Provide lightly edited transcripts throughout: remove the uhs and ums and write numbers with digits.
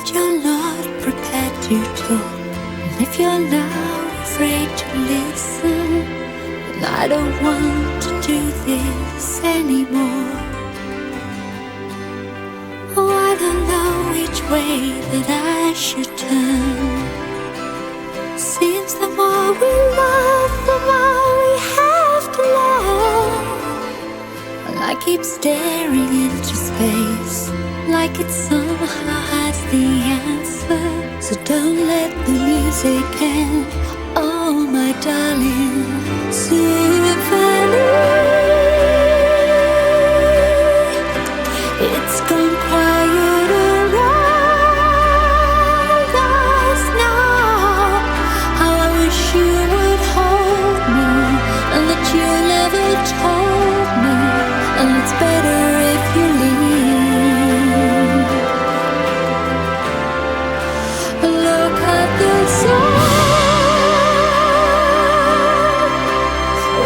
If you're not prepared to talk, and if you're now afraid to listen, then I don't want to do this anymore. Oh, I don't know which way that I should turn. Seems the more we love, the more we have to learn. And I keep staring into space, like it somehow has the answer. So don't let the music end. Oh, my darling symphony. It's gone quiet around us now. How I wish you would hold me, and that you never told me. And it's better if you leave. Look at the sun.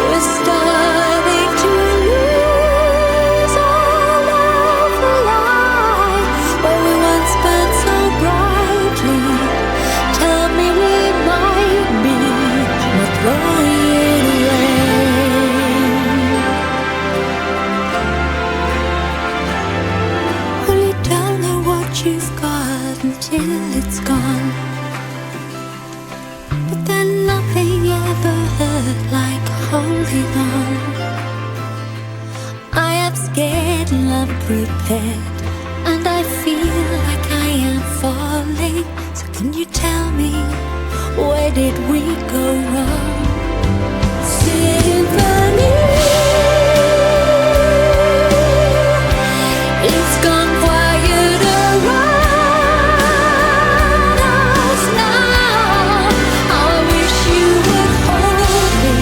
We're starting to lose all of the light where we once burned so brightly. Tell me we might be not throwing it away. Well, you don't know what you've got until it's gone. But then nothing ever hurt like holding on. I am scared and unprepared, and I feel like I am falling. So can you tell me, where did we go wrong? Symphony. It's gone quiet around us now. How I wish you would hold me,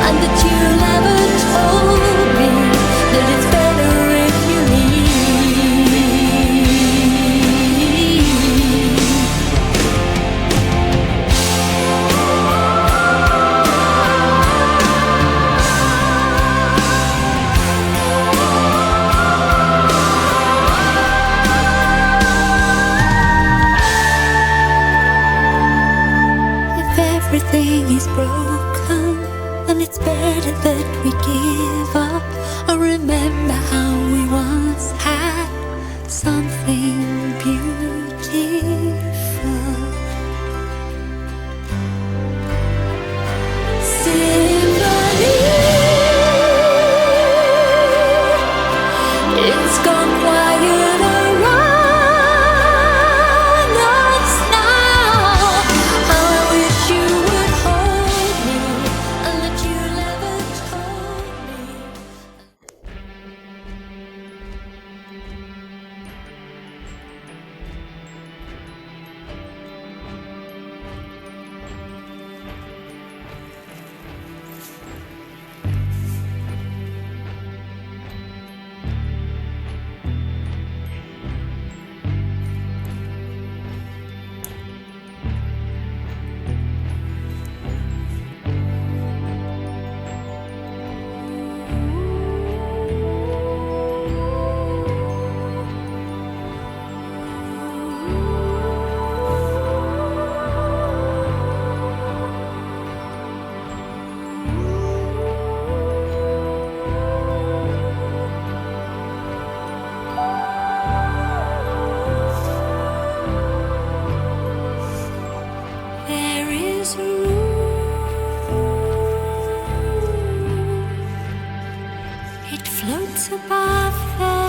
and that you never told me that it's better if you leave. If everything is broken, then it's better that we give up. Or remember how we once had something beautiful. Symphony. It's gone quiet around us now. How I wish you would hold me, and that you never told me. There is a room. It floats above the